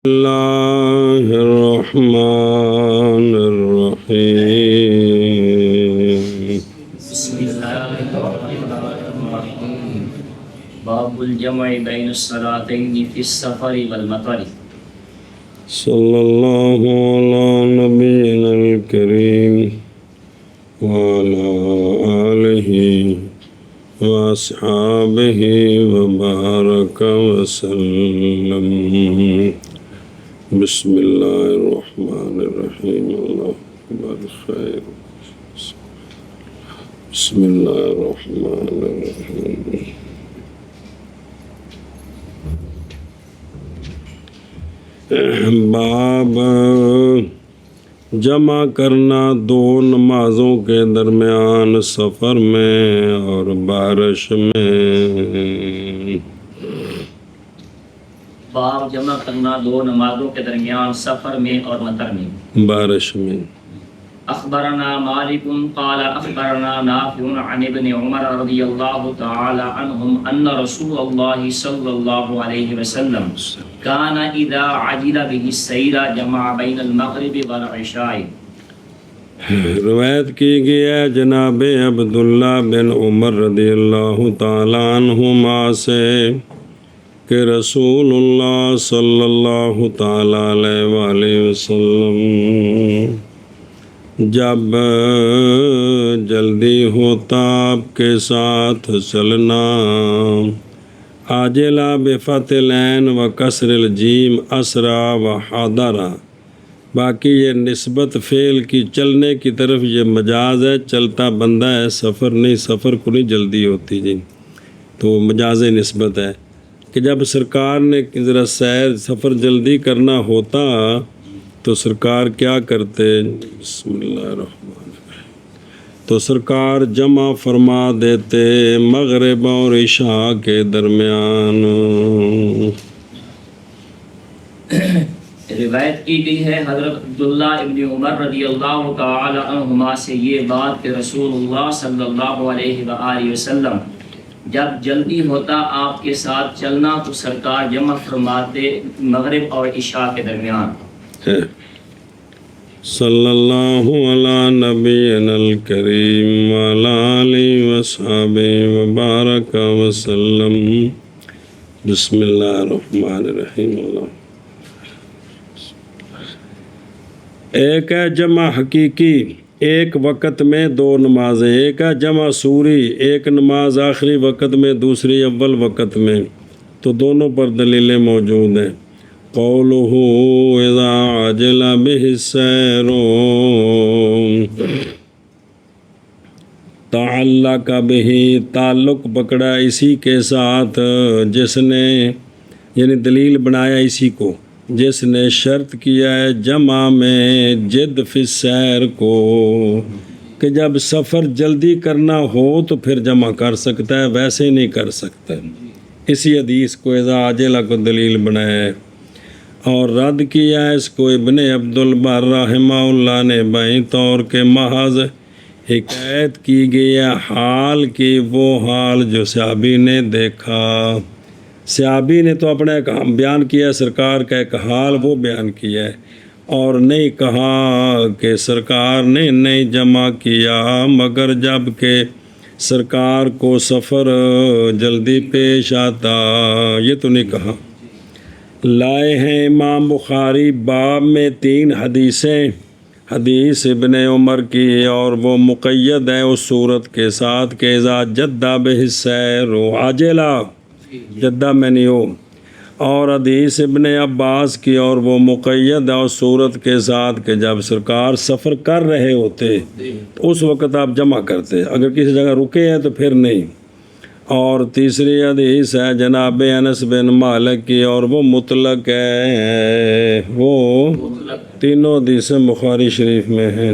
اللہ الرحمن الرحیم بسم اللہ الرحمن الرحیم باب الجمع بین الصلاتین فی السفر والمطر صلی اللہ علی نبینا الکریم وعلی آلہ واصحابہ وبارک وسلم بسم اللہ الرحمن الرحیم اللہ اکبر خیر بسم اللہ الرحمن الرحیم باب جمع کرنا دو نمازوں کے درمیان سفر میں اور بارش میں۔ باب جمع کرنا دو نمازوں کے درمیان سفر میں اور مطر میں۔ بارش میں۔ اخبرنا مالک قال اخبرنا نافع عن ابن عمر رضی اللہ تعالی عنہم ان رسول اللہ صلی اللہ علیہ وسلم کان اذا عجل به السیر جمع بین المغرب والعشاء۔ روایت کی گئی ہے جناب عبداللہ بن عمر رضی اللہ تعالیٰ عنہما سے کہ رسول اللہ صلی اللہ تعالیٰ علیہ وآلہ وسلم جب جلدی ہوتا آپ کے ساتھ چلنا، عاجلہ بفتح العین و کسر الجیم اسرع و حاضرہ، باقی یہ نسبت فعل کی چلنے کی طرف یہ مجاز ہے، چلتا بندہ ہے، سفر نہیں، سفر کو نہیں جلدی ہوتی جی، تو مجاز نسبت ہے کہ جب سرکار نے ذرا سفر جلدی کرنا ہوتا تو سرکار کیا کرتے؟ بسم اللہ الرحمن الرحیم، تو سرکار جمع فرما دیتے مغرب اور عشاء کے درمیان۔ روایت کی گئی ہے حضرت عبداللہ ابن عمر رضی اللہ تعالی عنہما سے یہ بات کہ رسول اللہ صلی اللہ علیہ وآلہ وسلم جب جلدی ہوتا آپ کے ساتھ چلنا تو سرکار جمع فرماتے مغرب اور عشاء کے درمیان۔ صلی اللہ علی نبینا الکریم وعلی آلہ وصحبہ وبارک وسلم بسم اللہ الرحمن الرحیم۔ ایک ہے جمع حقیقی، ایک وقت میں دو نمازیں، ایک ہے جمع سوری، ایک نماز آخری وقت میں دوسری اول وقت میں، تو دونوں پر دلیلیں موجود ہیں۔ قولہ اذا عجل بہ السیر تعلق بہ، تعلق پکڑا اسی کے ساتھ جس نے، یعنی دلیل بنایا اسی کو جس نے شرط کیا ہے جمع میں جد فی السیر کو، کہ جب سفر جلدی کرنا ہو تو پھر جمع کر سکتا ہے، ویسے نہیں کر سکتا، اسی حدیث کو اذا عجلہ کو دلیل بنایا ہے۔ اور رد کیا ہے اس کو ابن عبد البر رحمہ اللہ نے بائیں طور کے محض حکایت کی گئی ہے حال کی، وہ حال جو صحابی نے دیکھا۔ صحابی نے تو اپنا ایک بیان کیا، سرکار کا ایک حال وہ بیان کیا ہے، اور نہیں کہا کہ سرکار نے نہیں جمع کیا مگر جب کہ سرکار کو سفر جلدی پیش آتا، یہ تو نہیں کہا۔ لائے ہیں امام بخاری باب میں 3 حدیثیں، حدیث ابن عمر کی، اور وہ مقید ہے اس صورت کے ساتھ کہ اذا جدہ بہ السیر عاجلہ، جدہ میں نہیں ہو، اور حدیث ابن عباس کی، اور وہ مقید ہے اس صورت کے ساتھ کہ جب سرکار سفر کر رہے ہوتے اس وقت آپ جمع کرتے، اگر کسی جگہ رکے ہیں تو پھر نہیں۔ اور تیسری حدیث ہے جناب انس بن مالک کی، اور وہ مطلق ہے، وہ تینوں حدیثیں بخاری شریف میں ہیں،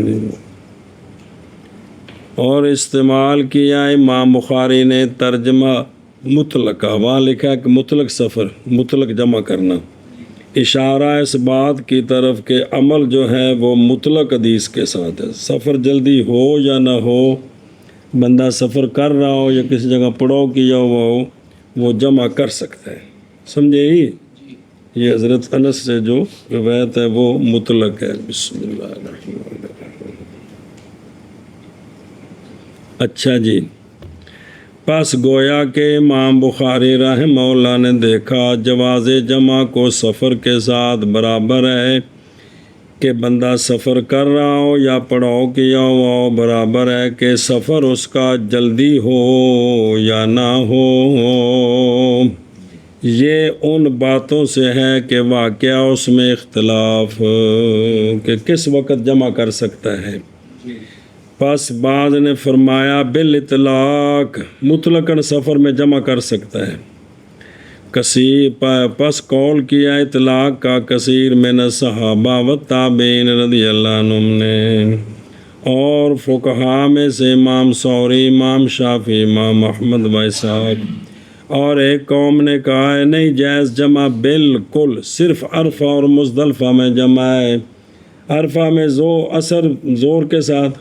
اور استعمال کیا امام بخاری نے ترجمہ مطلق، وہاں لکھا ہے کہ مطلق سفر، مطلق جمع کرنا، اشارہ اس بات کی طرف کہ عمل جو ہے وہ مطلق حدیث کے ساتھ ہے، سفر جلدی ہو یا نہ ہو، بندہ سفر کر رہا ہو یا کسی جگہ پڑاؤ کیا ہوا ہو، وہ جمع کر سکتا ہے، سمجھے ہی؟ یہ حضرت انس سے جو روایت ہے وہ مطلق ہے۔ بسم اللہ الرحمن الرحیم۔ اچھا جی، پس گویا کہ امام بخاری رحمہ اللہ نے دیکھا جواز جمع کو سفر کے ساتھ برابر ہے کہ بندہ سفر کر رہا ہو یا پڑاؤ کیا ہو، برابر ہے کہ سفر اس کا جلدی ہو یا نہ ہو۔ یہ ان باتوں سے ہے کہ واقعہ اس میں اختلاف کہ کس وقت جمع کر سکتا ہے۔ پس بعض نے فرمایا بالاطلاق، مطلقاً سفر میں جمع کر سکتا ہے۔ پس قول کیا اطلاق کا کثیر من الصحابہ و تابعین رضی اللہ عنہم نے، اور فقہاء میں سے امام ثوری، امام شافعی، امام احمد و اسحاق، اور ایک قوم نے کہا ہے نہیں جائز جمع بالکل، صرف عرفہ اور مزدلفہ میں جمع ہے۔ عرفہ میں اثر زور کے ساتھ،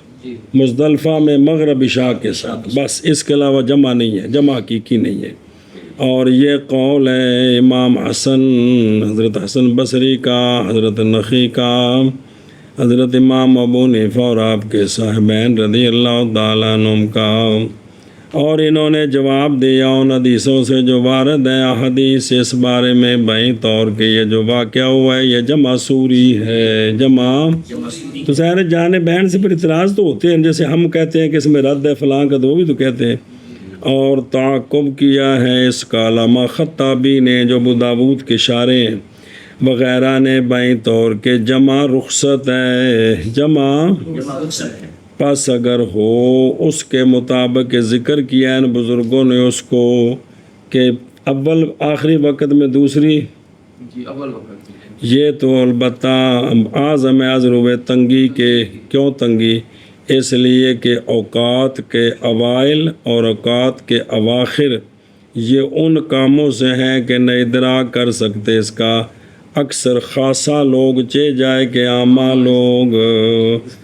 مزدلفہ میں مغرب عشاء کے ساتھ، بس اس کے علاوہ جمع نہیں ہے، جمع حقیقی نہیں ہے۔ اور یہ قول ہے امام حسن، حضرت حسن بصری کا، حضرت نخعی کا، حضرت امام ابو حنیفہ اور آپ کے صاحبین رضی اللہ تعالیٰ عنہم کا، اور انہوں نے جواب دیا ان حدیثوں سے جو وارد ہے حدیث اس بارے میں بائیں طور کہ یہ جو واقعہ ہوا ہے یہ جمع سوری ہے۔ جمع تو ظاہر جانے بہن سے پھر اعتراض تو ہوتے ہیں، جیسے ہم کہتے ہیں کہ اس میں رد ہے فلاں کا، تو وہ بھی تو کہتے ہیں۔ اور تعاقب کیا ہے اس کا علامہ خطابی نے، جو ابو داود کے شارح وغیرہ نے بائیں طور کہ جمع رخصت ہے، جمع رخصت ہے۔ پس اگر ہو اس کے مطابق ذکر کیا ان بزرگوں نے اس کو کہ اول آخری وقت میں دوسری، اول وقت یہ تو البتہ اعظم عذر تنگی کے، کیوں تنگی؟ اس لیے کہ اوقات کے اوائل اور اوقات کے اواخر یہ ان کاموں سے ہیں کہ نہ ادراک کر سکتے اس کا اکثر خاصا لوگ چے جائے کہ عامہ لوگ،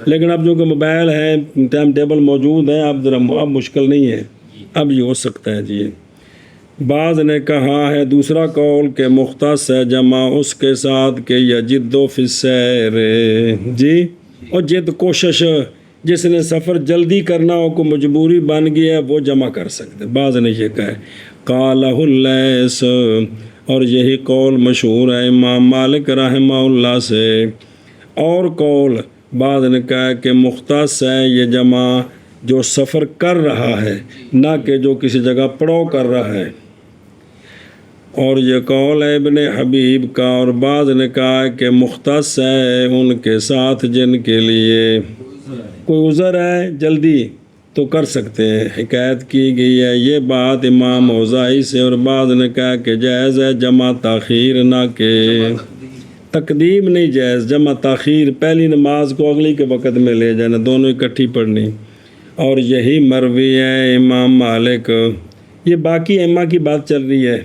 لیکن اب جو کہ موبائل ہے، ٹائم ٹیبل موجود ہے، اب مشکل نہیں ہے، اب یہ ہو سکتا ہے جی۔ بعض نے کہا ہے دوسرا قول کہ مختص ہے جمع اس کے ساتھ کہ یجد فی السیر، جی، اور جد کوشش، جس نے سفر جلدی کرنا ہو کو مجبوری بن گیا ہے وہ جمع کر سکتے۔ بعض نے یہ کہا ہے قالہ اللیث، اور یہی قول مشہور ہے امام مالک رحمہ اللہ سے۔ اور قول بعض نے کہا کہ مختص ہے یہ جمع جو سفر کر رہا ہے، نہ کہ جو کسی جگہ پڑاؤ کر رہا ہے۔ اور یہ قول ہے ابن حبیب کا۔ اور بعض نے کہا کہ مختص ہے ان کے ساتھ جن کے لیے کوئی عذر ہے جلدی تو کر سکتے ہیں، حکایت کی گئی ہے یہ بات امام اوزاعی سے۔ اور بعض نے کہا کہ جائز ہے جمع تاخیر، نہ کہ تقدیم نہیں جائز، جمع تاخیر، پہلی نماز کو اگلی کے وقت میں لے جانا، دونوں اکٹھی پڑھنی۔ اور یہی مروی ہے امام مالک، یہ باقی ائمہ کی بات چل رہی ہے،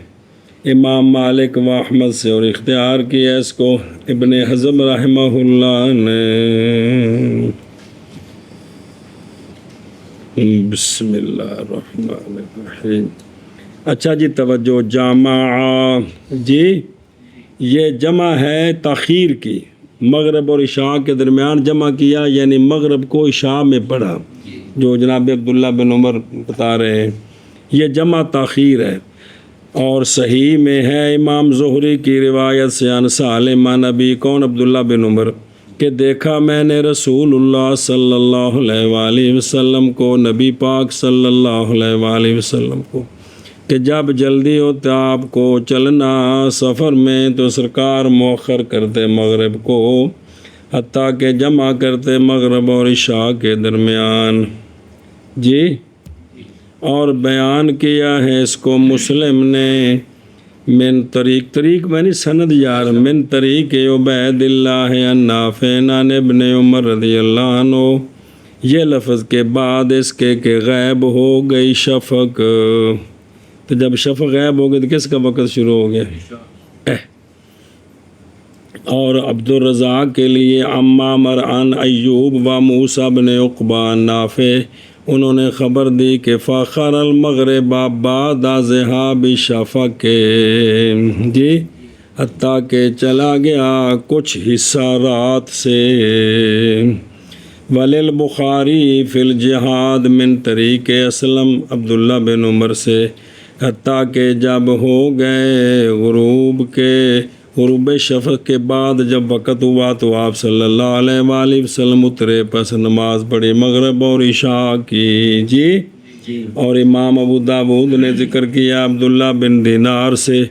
امام مالک و احمد سے، اور اختیار کیا اس کو ابن حزم رحمہ اللہ نے۔ بسم اللہ الرحمن الرحیم۔ اچھا جی توجہ، جامع، جی یہ جمع ہے تاخیر کی، مغرب اور عشاء کے درمیان جمع کیا، یعنی مغرب کو عشاء میں پڑھا، جو جناب عبداللہ بن عمر بتا رہے ہیں، یہ جمع تاخیر ہے۔ اور صحیح میں ہے امام زہری کی روایت سے عن سالم عن ابی، کون؟ عبداللہ بن عمر، کہ دیکھا میں نے رسول اللہ صلی اللہ علیہ وآلہ وسلم کو، نبی پاک صلی اللہ علیہ وآلہ وسلم کو، کہ جب جلدی ہوتا آپ کو چلنا سفر میں تو سرکار مؤخر کرتے مغرب کو، حتیٰ کہ جمع کرتے مغرب اور عشاء کے درمیان، جی۔ اور بیان کیا ہے اس کو مسلم نے من طریق میں سند یار، من طریق عبید اللہ عن نافع عن ابن عمر رضی اللہ عنہ، یہ لفظ کے بعد اس کے کہ غائب ہو گئی شفق، تو جب شفق غائب ہو گئی تو کس کا وقت شروع ہو گیا؟ اور عبد الرزاق کے لیے معمر عن ایوب و موسیٰ بن عقبہ عن نافع، انہوں نے خبر دی کہ فاخر المغرب بعد ذہاب شفق، جی حتیٰ کہ چلا گیا کچھ حصہ رات سے۔ وللبخاری فی الجہاد من طریق اسلم عبداللہ بن عمر سے، حتیٰ کہ جب ہو گئے غروب شفق کے بعد جب وقت ہوا تو آپ صلی اللہ علیہ وآلہ وسلم اترے، پس نماز پڑھی مغرب اور عشاء کی۔ جی اور امام ابو داود نے ذکر کیا عبداللہ بن دینار سے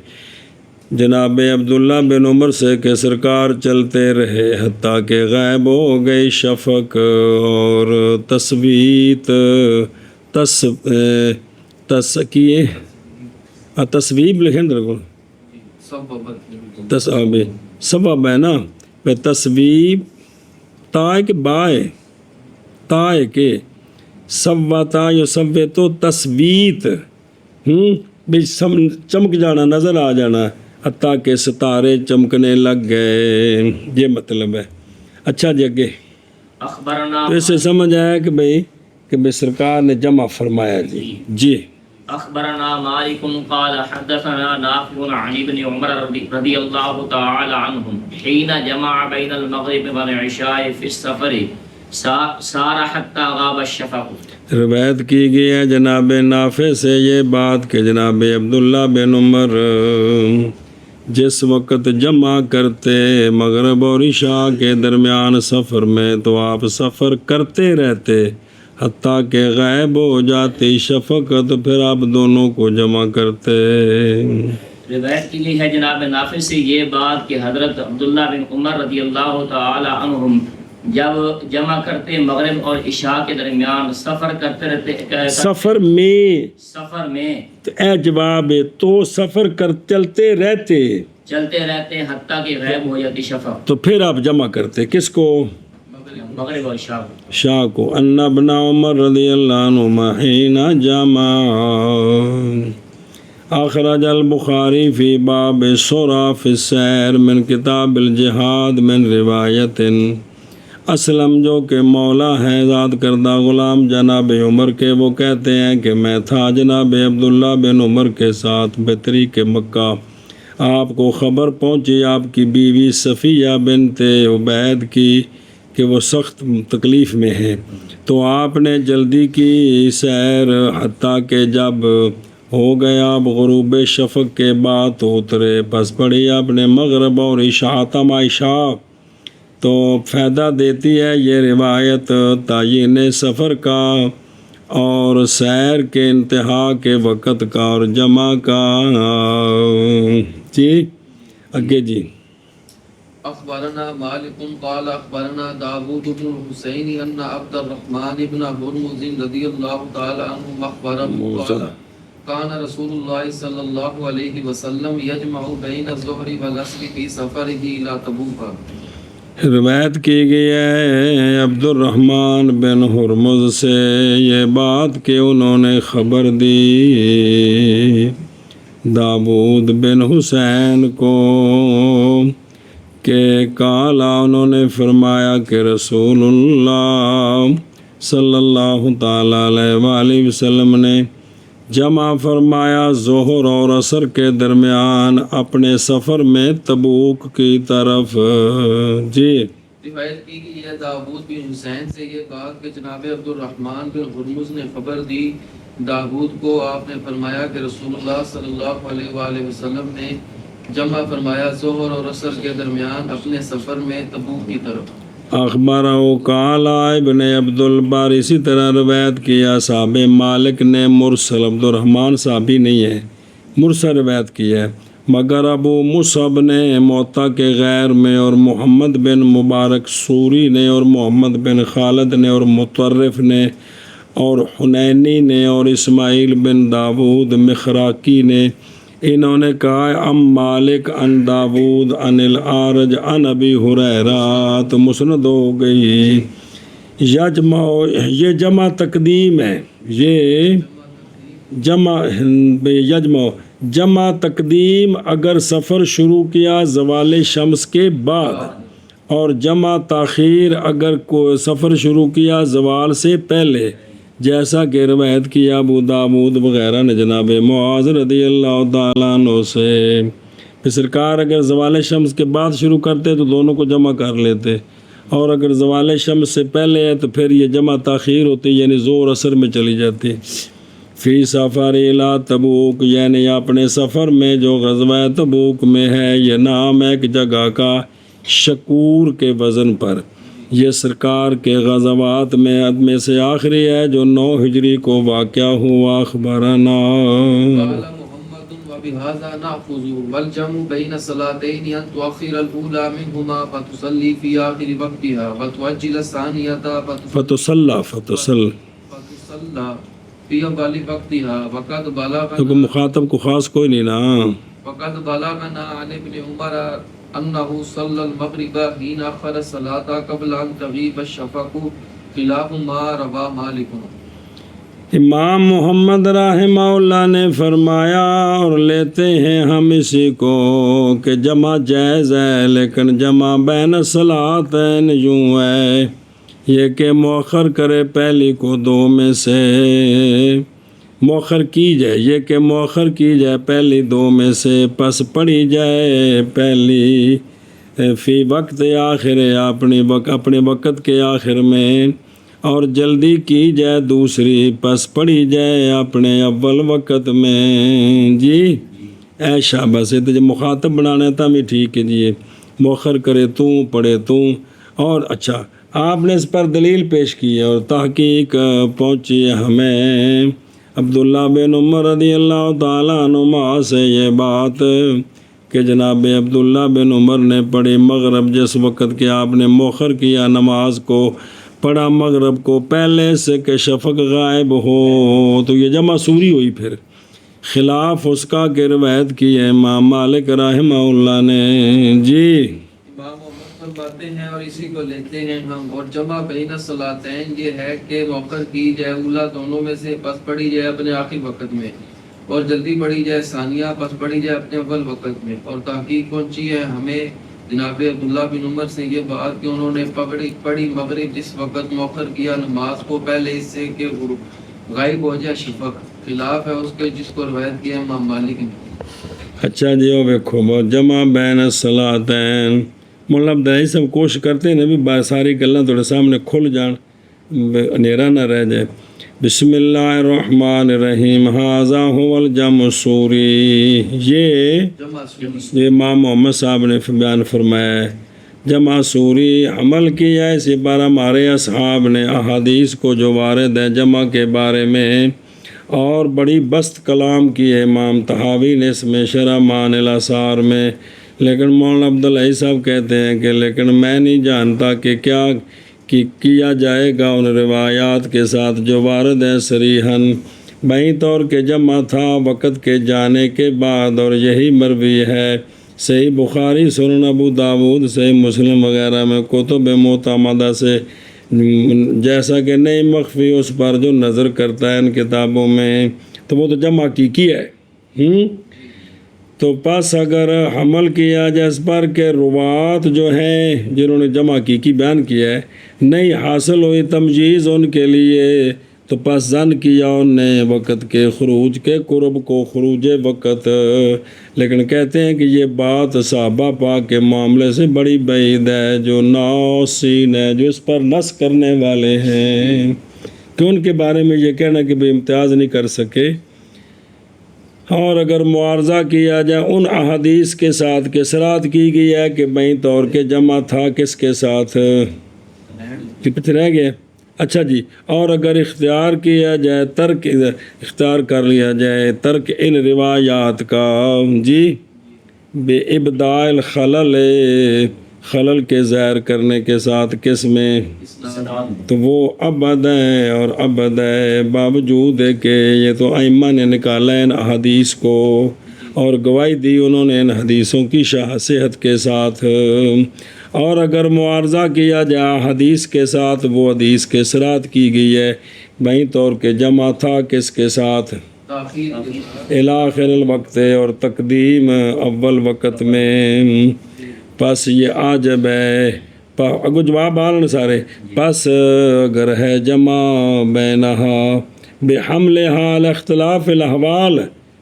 جناب عبداللہ بن عمر سے کہ سرکار چلتے رہے حتیٰ کہ غائب ہو گئی شفق اور تصویب لکھیں درگو سبب ہے نا پہ تصویب تائے کے بائے تائے کے سواتا یا سوے تو تصویت بھی چمک جانا نظر آ جانا حتیٰ کہ ستارے چمکنے لگ گئے، یہ مطلب ہے۔ اچھا جی اگے اخبرنا تو اسے سمجھ آیا کہ بھئی سرکار نے جمع فرمایا جی۔ اخبرنا مالک قال حدثنا نافع عن ابن عمر رضی اللہ تعالی عنہم حین جمع بین المغرب والعشاء فی السفر سار حتی غاب الشفق۔ روایت کی گئی ہے جناب نافع سے یہ بات کہ جناب عبداللہ بن عمر جس وقت جمع کرتے مغرب اور عشاء کے درمیان سفر میں تو آپ سفر کرتے رہتے حتیٰ کہ غائب ہو جاتی شفق، تو پھر آپ دونوں کو جمع کرتے۔ روایت کی گئی ہے جناب نافع سے یہ بات کہ حضرت عبداللہ بن عمر رضی اللہ تعالی عنہم جب جمع کرتے مغرب اور عشاء کے درمیان سفر کرتے رہتے سفر میں تو اے جواب ہے تو سفر کر چلتے رہتے حتیٰ کہ غائب ہو جاتی شفق، تو پھر آپ جمع کرتے کس کو؟ مغرب اور عشاء شاہ کو۔ ان ابن عمر رضی اللہ عنہما حین جمع اخرج البخاری فی باب سرا فی السیر من کتاب الجہاد من روایت اسلم جو کہ مولا ہے آزاد کردہ غلام جناب عمر کے، وہ کہتے ہیں کہ میں تھا جناب عبداللہ بن عمر کے ساتھ بطریق مکہ، آپ کو خبر پہنچی آپ کی بیوی صفیہ بنت عبید کی کہ وہ سخت تکلیف میں ہے، تو آپ نے جلدی کی سیر حتیٰ کہ جب ہو گیا اب غروب شفق کے بعد تو اترے، پس پڑھی آپ نے مغرب اور عشاء عشاء۔ تو فائدہ دیتی ہے یہ روایت تعین سفر کا اور سیر کے انتہا کے وقت کا اور جمع کا۔ جی اگے جی۔ اخبرنا مالک قال اخبرنا داود بن حسین ان عبد الرحمن بن ہرمز رضی اللہ تعالی عنہ اخبره قال كان رسول الله صلی اللہ علیہ وسلم یجمع بین الظہر والعصر فی سفره الى تبوک۔ روایت کی گئی ہے عبد الرحمن بن ہرمز سے یہ بات کہ انہوں نے خبر دی داود بن حسین کو کہ کالا انہوں نے فرمایا کہ رسول اللہ صلی اللہ تعالیٰ علیہ وآلہ وسلم نے جمع فرمایا ظہر اور عصر کے درمیان اپنے سفر میں تبوک کی طرف۔ جی روایت کی گئی ہے داود بن حسین سے یہ بات کہ جناب عبد الرحمن بن ہرمز نے خبر دی داود کو، آپ نے فرمایا کہ رسول اللہ صلی اللہ علیہ وآلہ وسلم نے جمع فرمایا ظہر اور عصر کے درمیان اپنے سفر میں تبوک کی طرف۔ اخبارہ قال ابن عبد البر، اسی طرح روایت کیا صاحب مالک نے مرسل، عبد الرحمن صحابی نہیں ہے، مرسل روایت کی ہے، مگر ابو مصعب نے موطا کے غیر میں اور محمد بن مبارک سوری نے اور محمد بن خالد نے اور مطرف نے اور حنینی نے اور اسماعیل بن داود مخراقی نے انہوں نے کہا ام مالک ان داود ان الارج ان ابی ہریرہ، تو مسند ہو گئی۔ یہ جمع تقدیم ہے، یہ جمع تقدیم اگر سفر شروع کیا زوال شمس کے بعد، اور جمع تاخیر اگر سفر شروع کیا زوال سے پہلے، جیسا کہ روایت کیا ابو داود وغیرہ نے جناب معاذ رضی اللہ تعالیٰ عنہ سے پھر سرکار اگر زوال شمس کے بعد شروع کرتے تو دونوں کو جمع کر لیتے، اور اگر زوال شمس سے پہلے ہے تو پھر یہ جمع تاخیر ہوتی، یعنی زور اثر میں چلی جاتی۔ فی سفر الی تبوک، یعنی اپنے سفر میں جو غزوہ تبوک میں ہے، یہ نام ہے ایک جگہ کا شکور کے وزن پر۔ یہ سرکار کے غزوات میں سے آخری ہے جو 9 ہجری کو واقع ہوا۔ اخبرنا قال محمد وبهذا نأخذ والجمع بين الصلاتين أن تؤخر الأولى منهما فتصلي في آخر وقتها وتؤجل الثانية فتصلى فتصلى في أول وقتها تو مخاطب کو خاص کوئی نہیں نا۔ وقد بلغنا عن ابن عمر أنه صلى المغرب حين أخر الصلاة قبل أن تغيب الشفق خلاف ما روى مالك۔ امام محمد رحمہ اللہ نے فرمایا، اور لیتے ہیں ہم اسی کو کہ جمع جائز ہے، لیکن جمع بین الصلاتین یوں ہے یہ کہ مؤخر کرے پہلی کو 2 میں سے، مؤخر کی جائے، یہ کہ مؤخر کی جائے پہلی 2 میں سے، پس پڑھی جائے پہلی فی وقت آخر، اپنے وقت کے آخر میں، اور جلدی کی جائے دوسری، پس پڑھی جائے اپنے اول وقت میں۔ جی اے شاباش، تو جب مخاطب بنانا تھا بھی ٹھیک ہے جی، مؤخر کرے تو پڑھے تو۔ اور اچھا، آپ نے اس پر دلیل پیش کی ہے، اور تحقیق پہنچی ہمیں عبداللہ بن عمر رضی اللہ تعالیٰ عنہما سے یہ بات کہ جناب عبداللہ بن عمر نے پڑھی مغرب، جس وقت کہ آپ نے مؤخر کیا نماز کو، پڑھا مغرب کو پہلے سے کہ شفق غائب ہو، تو یہ جمع سوری ہوئی۔ پھر خلاف اس کا کہ روایت کی ہے امام مالک رحمہ اللہ نے۔ جی امام محمد فرماتے ہیں اور اسی کو لیتے ہیں ہم، اور جمع بین الصلاتین یہ ہے کہ مؤخر کی جائے اولا دونوں میں سے، پس پڑھی جائے اپنے آخری وقت میں، اور جلدی پڑھی جائے ثانیہ، پس پڑھی جائے اپنے اول وقت میں۔ اور تحقیق پہنچی ہے ہمیں جناب عبداللہ بن عمر سے یہ بات کہ انہوں نے پڑھی مغرب جس وقت مؤخر کیا نماز کو پہلے اس سے کہ غائب ہو جائے شفق، خلاف ہے اس کے جس کو روایت کیا امام مالک نے۔ اچھا جی، وہ دیکھو جمع بین الصلاتین، مطلب دہی سب کوشش کرتے ہیں بھی ساری گلاں تھوڑے سامنے کھل جان، اندھیرا نہ رہ جائے۔ بسم اللہ الرحمن الرحیم، ھذا هو الجمع السوری، یہ امام محمد صاحب نے بیان فرمایا ہے۔ جمع سوری عمل کیا ہے، اسی بار ہمارے اصحاب نے احادیث کو جو وارد ہے جمع کے بارے میں، اور بڑی بست کلام کی ہے امام طحاوی نے اس میں شرح معانی الاثار میں، لیکن مولانا عبدالعزیز صاحب کہتے ہیں کہ لیکن میں نہیں جانتا کہ کیا جائے گا ان روایات کے ساتھ جو وارد ہے صریحاً بیں طور کے جمع تھا وقت کے جانے کے بعد، اور یہی مروی ہے صحیح بخاری، سنن ابو داود، صحیح مسلم وغیرہ میں کتب معتمدہ سے، جیسا کہ نہیں مخفی اس پر جو نظر کرتا ہے ان کتابوں میں، تو وہ تو جمع کی ہے۔ تو پس اگر حمل کیا جائے اس پر کہ روات جو ہیں جنہوں نے جمع کی بیان کیا ہے، نہیں حاصل ہوئی تمجیز ان کے لیے، تو پس زن کیا ان نے وقت کے خروج کے قرب کو خروج وقت، لیکن کہتے ہیں کہ یہ بات صحابہ پاک کے معاملے سے بڑی بعید ہے، جو ناصین ہے، جو اس پر نص کرنے والے ہیں، کہ ان کے بارے میں یہ کہنا کہ بھئی امتیاز نہیں کر سکے۔ اور اگر معارضہ کیا جائے ان احادیث کے ساتھ کہ صراحت کی گئی ہے کہ بیں طور کے جمع تھا کس کے ساتھ، پیچھے رہ گیا۔ اچھا جی، اور اگر اختیار کیا جائے، ترک اختیار کر لیا جائے ترک ان روایات کا، جی بے ابداء الخلل، خلل کے ظاہر کرنے کے ساتھ کس میں، تو وہ ابد ہے، اور ابد ہے باوجود ہے کہ یہ تو ائمہ نے نکالا ان احادیث کو، اور گواہی دی انہوں نے ان حدیثوں کی صحت کے ساتھ۔ اور اگر معارضہ کیا جائے حدیث کے ساتھ، وہ حدیث کے صراحت کی گئی ہے بیں طور کے جمع تھا کس کے ساتھ، الاخر الوقت، اور تقدیم اول وقت میں، پس یہ عاجب ہے، اگو جواب آلن سارے، پس اگر ہے جمع بینہا بحملہا الاختلاف الاحوال،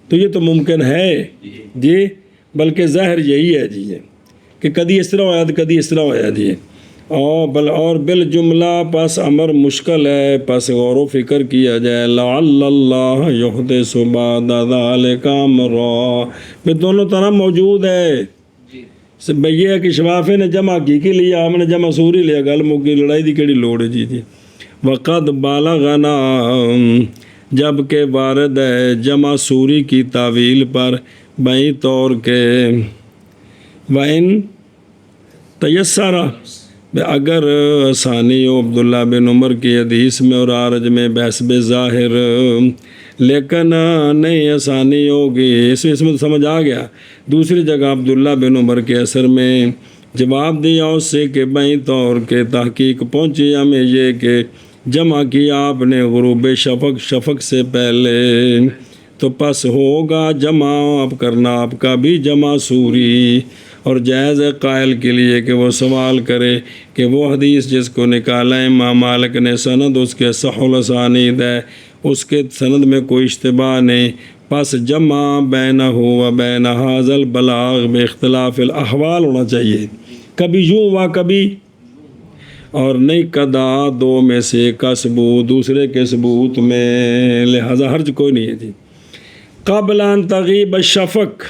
تو یہ تو ممکن ہے جی، بلکہ ظاہر یہی ہے جی یہ کہ کدی اس طرح ہوا تو کدی اس طرح ہوا جی اور بالجملہ پس امر مشکل ہے، پس غور و فکر کیا جائے لعل اللہ یحدث بعد ذلک امرا، پھر دونوں طرح موجود ہے۔ بھئی یہ ہے کہ شفافے نے جمع کی لیا، ہم نے جمع سوری لیا، گل مکی، لڑائی دی کیڑی لوڑ ہے جی۔ وقد بالغنا، جب کہ وارد ہے جمع سوری کی تعویل پر بئی طور کے وَإِن تیسرا، اگر ثانی ہو عبداللہ بن عمر کی حدیث میں اور عارج میں بحسب ظاہر، لیکن نہیں آسانی ہوگی، اس میں تو سمجھ آ گیا۔ دوسری جگہ عبداللہ بن عمر کے اثر میں جواب دیا اس سے کہ بئی طور کے تحقیق پہنچی ہمیں یہ کہ جمع کیا آپ نے غروب شفق سے پہلے، تو پس ہوگا جمع اب کرنا آپ کا بھی جمع سوری، اور جائز ہے قائل کے لیے کہ وہ سوال کرے کہ وہ حدیث جس کو نکالا امام مالک نے سند اس کے صح الاسانید ہے، اس کے سند میں کوئی اشتباہ نہیں، پس جمع بینہ و بین ھذا البلاغ باختلاف الاحوال ہونا چاہیے، کبھی یوں ہوا کبھی، اور نہیں کدا دو میں سے ایک کا ثبوت دوسرے کے ثبوت میں، لہذا حرج کوئی نہیں ہے جی۔ قبل ان تغیب الشفق،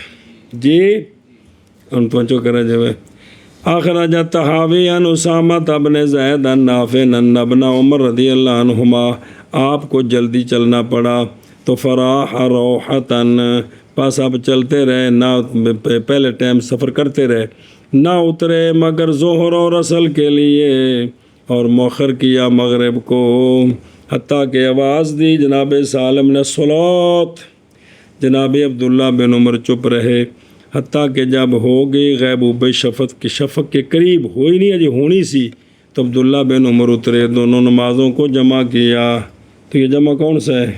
جی ان پہنچو کرے جو ہے اخرج الطحاوی عن اسامہ ابن زید عن نافع ان ابن عمر رضی اللہ عنہما، آپ کو جلدی چلنا پڑا تو فراح روحتن، پس اب چلتے رہے، نہ پہلے ٹائم سفر کرتے رہے، نہ اترے مگر ظہر اور اصل کے لیے، اور مؤخر کیا مغرب کو، حتیٰ کہ آواز دی جناب سالم نے صلوت، جناب عبداللہ بن عمر چپ رہے، حتیٰ کہ جب ہو گئی غیبوبہ شفق کے قریب، ہوئی نہیں اجی ہونی سی، تو عبداللہ بن عمر اترے، دونوں نمازوں کو جمع کیا۔ تو یہ جمع کون سا ہے؟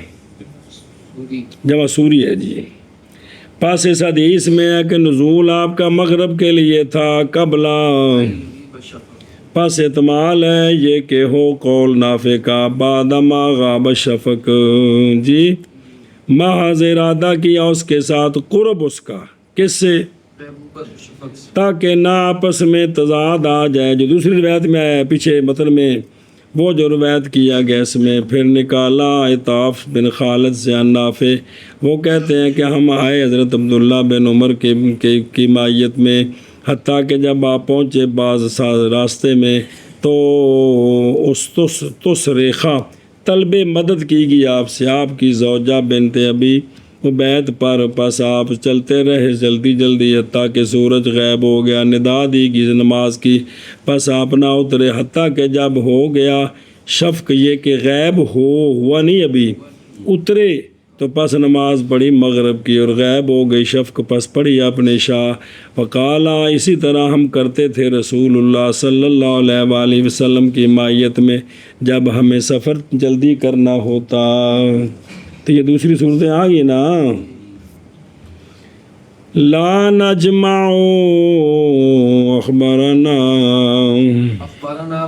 جمع سوری ہے جی۔ پس اس حدیث میں ہے کہ نزول آپ کا مغرب کے لیے تھا قبلہ، پس احتمال ہے یہ کہ ہو قول نافع کا بعد ما غاب شفق، جی محض ارادہ کیا اس کے ساتھ قرب اس کا، کس سے؟ تاکہ نہ آپس میں تضاد آ جائے، جو دوسری روایت میں آیا ہے پیچھے متن میں، وہ جو روایت کیا گیا اس میں پھر نکالا عطاف بن خالد سے عن نافع، وہ کہتے ہیں کہ ہم آئے حضرت عبداللہ بن عمر کی مائیت میں، حتیٰ کہ جب آپ پہنچے بعض راستے میں تو اس تصریخہ طلب مدد کی گئی آپ سے، آپ کی زوجہ بنت ابی عبید پر، پس آپ چلتے رہے جلدی جلدی حتیٰ کہ سورج غائب ہو گیا، ندا دی گئی نماز کی، پس آپ نہ اترے حتیٰ کہ جب ہو گیا شفق، یہ کہ غائب ہوا نہیں ابھی، اترے تو پس نماز پڑھی مغرب کی، اور غائب ہو گئی شفق، پس پڑھی اپنے شاہ، وقالا اسی طرح ہم کرتے تھے رسول اللہ صلی اللہ علیہ وآلہ وسلم کی مائیت میں جب ہمیں سفر جلدی کرنا ہوتا۔ تو یہ دوسری صورتیں آ گئی نا، لا نجمع اخبرنا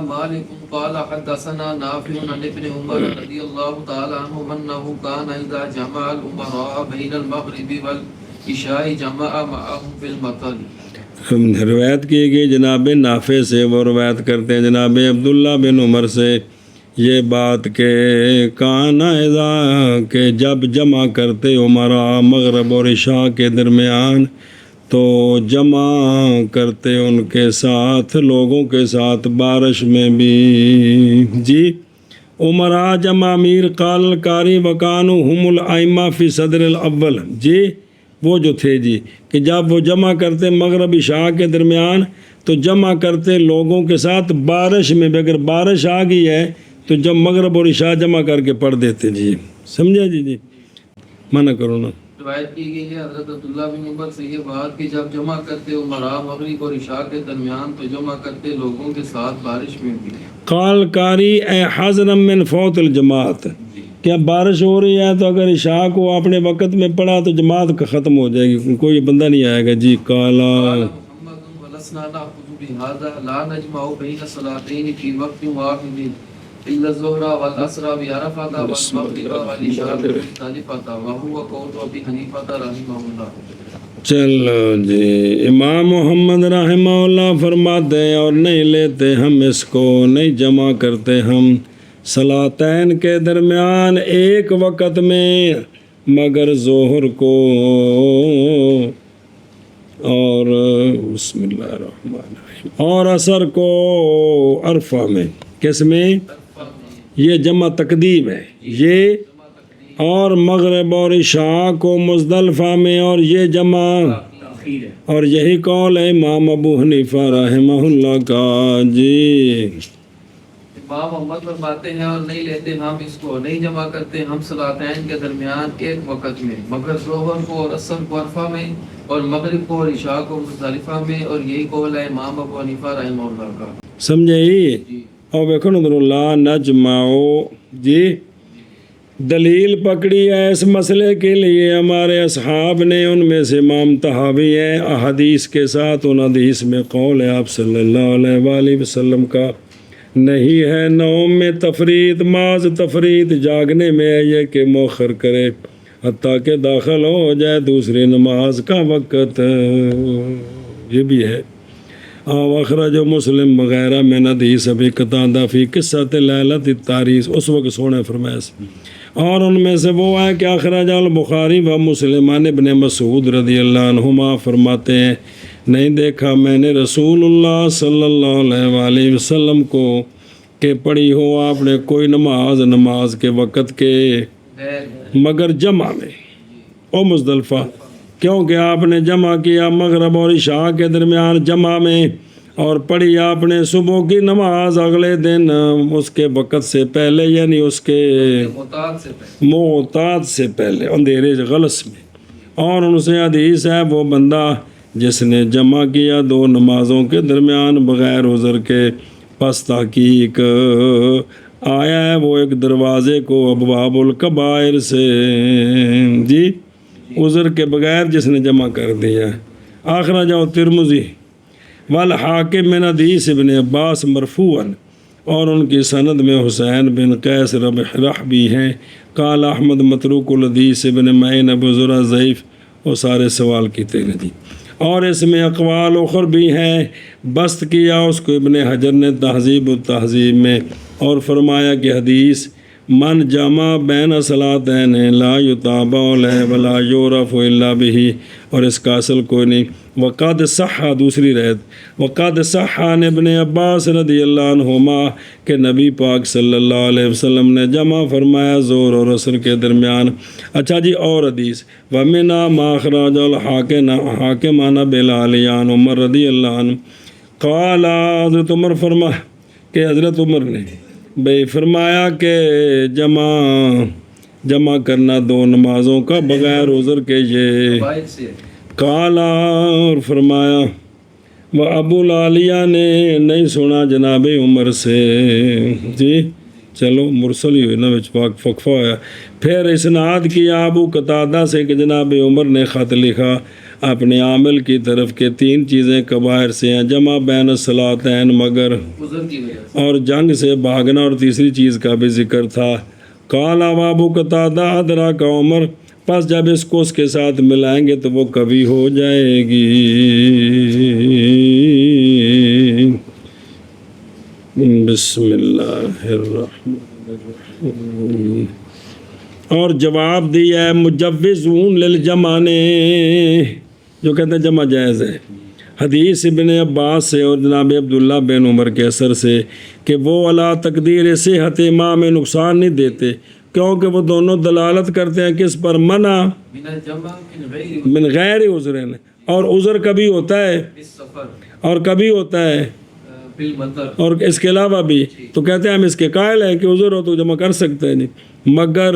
مالک قال حدثنا نافع عن ابن عمر رضی اللہ تعالی عنہ انه كان اذا جمع الامراء بین المغرب والعشاء جمع معهم في المطر۔ روایت کی گئی جناب نافع سے، وہ روایت کرتے ہیں جناب عبداللہ بن عمر سے یہ بات کہ کانا اذا، کہ جب جمع کرتے عمرا مغرب اور عشاء کے درمیان، تو جمع کرتے ان کے ساتھ لوگوں کے ساتھ بارش میں بھی، جی عمرا جمع امیر قال القاری وکانو ہم الائمہ فی صدر الاول، جی وہ جو تھے جی کہ جب وہ جمع کرتے مغرب عشاء کے درمیان تو جمع کرتے لوگوں کے ساتھ بارش میں بھی، اگر بارش آ گئی ہے تو جب مغرب اور عشاء جمع کر کے پڑھ دیتے جی، سمجھا جی منع کرو نا۔ روایت کی گئی ہے حضرت عبداللہ بن عمر سے یہ بات کہ جب جمع کرتے عمراء مغرب اور عشاء کے درمیان تو جمع کرتے لوگوں کے ساتھ بارش میں بھی۔ قال قاری اے حضرم من فوت الجماعت، کیا بارش ہو رہی ہے تو اگر عشاء کو اپنے وقت میں پڑھا تو جماعت ختم ہو جائے گی، کوئی بندہ نہیں آئے گا جی۔ قالا محمد ولسنا ناخذ بهذا لا نجمع بين صلاتين في وقت واحد الا الظهر والعصر بعرفة والمغرب والعشاء بمختلفة وهو قول ابي حنيفة رحمه الله۔ چلو جی، امام محمد رحمہ اللہ فرماتے ہیں اور نہیں لیتے ہم اس کو، نہیں جمع کرتے ہم صلاتین کے درمیان ایک وقت میں مگر ظہر کو اور بسم اللہ الرحمن الرحیم اور عصر کو عرفہ میں. کس میں؟ یہ جمع تقدیم ہے یہ، اور مغرب اور عشاء کو مزدلفہ میں، اور یہ جمع تاخیر ہے. اور یہی قول ہے امام ابو حنیفہ رحمہ اللہ کا. جی امام محمد فرماتے ہیں اور نہیں لیتے ہم اس کو، نہیں جمع کرتے ہم صلاتین کے درمیان ایک وقت میں مگر ظہر کو اور عصر کو عرفہ میں، اور مغرب کو اور عشاء کو مزدلفہ میں، اور یہی قول ہے امام ابو حنیفہ رحمہ اللہ کا. سمجھے ہی؟ جی اور دیکھو نظر اللہ نجمعو. جی دلیل پکڑی ہے اس مسئلے کے لیے ہمارے اصحاب نے، ان میں سے امام طحاوی ہیں، احادیث کے ساتھ ان حدیث میں قول ہے آپ صلی اللہ علیہ وآلہ وسلم کا نہیں ہے نوم میں تفریط، معاذ تفریط جاگنے میں ہے یہ کہ مؤخر کرے حتیٰ کہ داخل ہو جائے دوسری نماز کا وقت. یہ بھی ہے. اخرج مسلم وغیرہ میں حدیث ابی قتادہ فی قصۃ لیلۃ التاریس، اس وقت سونے فرمایا. اور ان میں سے وہ ہے کہ اخرج البخاری و مسلم عن ابن مسعود رضی اللہ عنہما فرماتے ہیں نہیں دیکھا میں نے رسول اللہ صلی اللہ علیہ وآلہ وسلم کو کہ پڑھی ہو آپ نے کوئی نماز کے وقت کے مگر جمع میں او مزدلفہ، کیونکہ آپ نے جمع کیا مغرب اور عشاء کے درمیان جمع میں، اور پڑھی آپ نے صبح کی نماز اگلے دن اس کے وقت سے پہلے، یعنی اس کے معتاد سے پہلے اندھیرے غلس میں. اور ان سے حدیث ہے وہ بندہ جس نے جمع کیا دو نمازوں کے درمیان بغیر عذر کے، پس تحقیق آیا ہے وہ ایک دروازے کو ابواب الکبائر سے. جی عذر کے بغیر جس نے جمع کر دیا. اخرجہ ترمذی والحاکم من حدیث ابن عباس مرفوعا، اور ان کی سند میں حسین بن قیس رحبی ہیں. قال احمد متروک الحدیث ابن معین ابو زرع ضعیف، وہ سارے سوال کیتے ہیں. جی اور اس میں اقوال اخر بھی ہیں، بست کیا اس کو ابن حجر نے تہذیب التہذیب میں، اور فرمایا کہ حدیث من جمع بین صلاتین لا یتابع علیہ ولا یعرف الا بہ، اور اس کا اصل کوئی نہیں. وقد صح، دوسری روایت وقد صح عن ابن عباس رضی اللہ عنہما کہ نبی پاک صلی اللہ علیہ وسلم نے جمع فرمایا ظہر اور عصر کے درمیان. اچھا جی اور حدیث ومنا ما اخرج الحاکم عن بلال عن عمر رضی اللہ عنہ قال، حضرت عمر فرما کہ حضرت عمر نے بھائی فرمایا کہ جمع کرنا دو نمازوں کا بغیر عذر کے یہ کالا، اور فرمایا وہ ابو العالیہ نے نہیں سنا جناب عمر سے. جی چلو مرسل ہی ہوئی نا وقفہ ہوا. پھر اسناد کیا ابو قتادہ سے کہ جناب عمر نے خط لکھا اپنے عامل کی طرف کہ تین چیزیں کبائر سے ہیں، جمع بین الصلاتین مگر، اور جنگ سے بھاگنا، اور تیسری چیز کا بھی ذکر تھا. قال ابو قتادہ ادرا کا عمر، پس جب اس کو اس کے ساتھ ملائیں گے تو وہ کبھی ہو جائے گی. بسم اللہ الرحمن الرحیم. اور جواب دیا ہے مجوزون للجمع نے، جو کہتے ہیں جمع جائز ہے، حدیث ابن عباس سے اور جناب عبداللہ بن عمر کے اثر سے کہ وہ علی تقدیر صحت امام میں نقصان نہیں دیتے، کیونکہ وہ دونوں دلالت کرتے ہیں کس پر؟ منع من غیر عذر، اور عذر کبھی ہوتا ہے اور کبھی ہوتا ہے اور اس کے علاوہ بھی. تو کہتے ہیں ہم اس کے قائل ہیں کہ عذر ہو تو جمع کر سکتے ہیں، نہیں مگر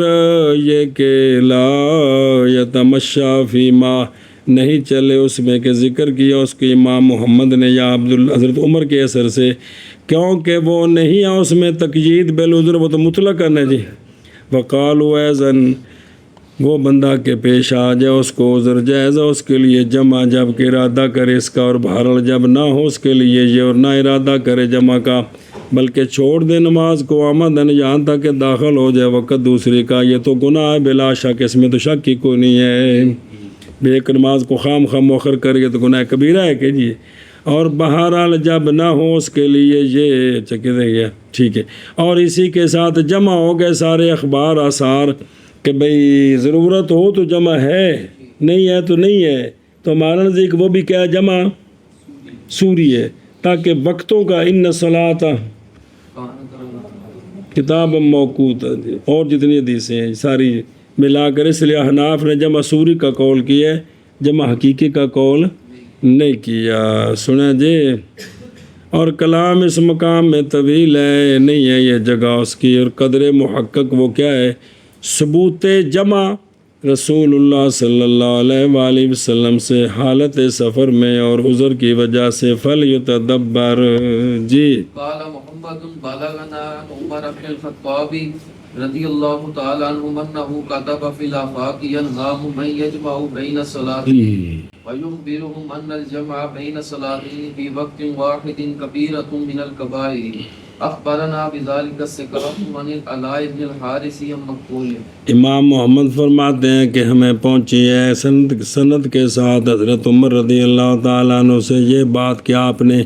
یہ کہ لا یتمشا فیما، نہیں چلے اس میں کہ ذکر کیا اس کے امام محمد نے یا حضرت عمر کے اثر سے، کیونکہ وہ نہیں ہے اس میں تقیید بالعذر، وہ تو مطلقاً ہے. جی وقالوا ایزن، وہ بندہ کے پیش آ جائے اس کو عذر جائز ہے اس کے لیے جمع، جب کہ ارادہ کرے اس کا، اور بہرحال جب نہ ہو اس کے لیے یہ، اور نہ ارادہ کرے جمع کا بلکہ چھوڑ دے نماز کو آمدن یہاں تک کہ داخل ہو جائے وقت دوسری کا، یہ تو گناہ ہے بلا شک، اس میں تو شک ہی کوئی نہیں ہے. ایک نماز کو خام خواہ مؤخر کر کے تو گناہ کبیرہ ہے کہ جی. اور بہرحال جب نہ ہو اس کے لیے یہ چکے گیا ٹھیک ہے. اور اسی کے ساتھ جمع ہو گئے سارے اخبار آثار کہ بھئی ضرورت ہو تو جمع ہے، نہیں ہے تو نہیں ہے. تو ہمارا نزدیک وہ بھی کیا جمع سوری ہے، تاکہ وقتوں کا ان صلاۃ کتاب موقوت اور جتنی حدیثیں ہیں ساری ملا کر، اس لیے احناف نے جمع سوری کا قول کیا ہے، جمع حقیقی کا قول نہیں کیا. سنا جی. اور کلام اس مقام میں طویل ہے، نہیں ہے یہ جگہ اس کی. اور قدر محقق وہ کیا ہے؟ ثبوت جمع رسول اللہ صلی اللہ علیہ وآلہ وسلم سے حالت سفر میں اور عذر کی وجہ سے فلیتدبر. جی. قال محمد بلغنا عمر بن الخطاب رضی اللہ تعالی عنہ انه كتب في الآفاق ينهاهم من يجمع بين الصلاتين ويخبرهم ان الجمع بين الصلاتين في وقت واحد كبيرة من الكبائر. اخبرنا بذلك السكرة من العلاء بن الحارث المقبول. امام محمد فرماتے ہیں کہ ہمیں پہنچی ہے سند کے ساتھ حضرت عمر رضی اللہ تعالیٰ عنہ سے یہ بات کہ آپ نے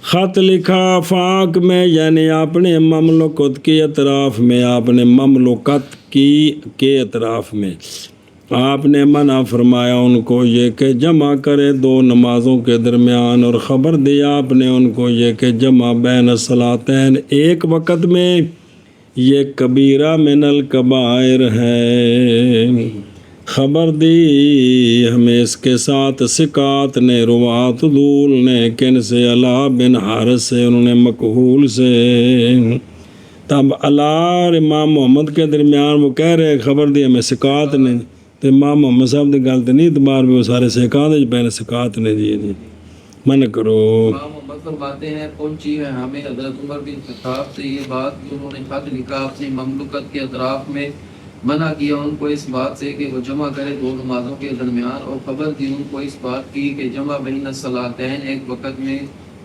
خط لکھا آفاق میں، یعنی آپ نے مملکت کی اطراف میں، آپ نے مملکت کے اطراف میں آپ نے منع فرمایا ان کو یہ کہ جمع کرے دو نمازوں کے درمیان، اور خبر دیا آپ نے ان کو یہ کہ جمع بین الصلاتین ایک وقت میں یہ کبیرہ من الکبائر ہے. خبر دی ہمیں اس کے ساتھ ثقات نے، روات دول نے، کن سے؟ علا بن حارث سے، انہوں نے مکحول سے. تب علا اور امام محمد کے درمیان وہ کہہ رہے خبر دی ہمیں ثقات نے، تو امام محمد صاحب کی گل تو نہیں اعتبار بھی وہ سارے ثقات پہلے ثقات نے. جی جی من کرو. امام محمد فرماتے ہیں پہنچی ہے ہمیں حضرت عمر بن خطاب سے یہ بات کہ انہوں نے خط لکھا اپنی مملکت کے اطراف میں، منع کیا ان کو اس بات سے کہ وہ جمع کرے دو نمازوں کے درمیان، اور خبر دی ان کو اس بات کی کہ جمع بین الصلاتین ایک وقت میں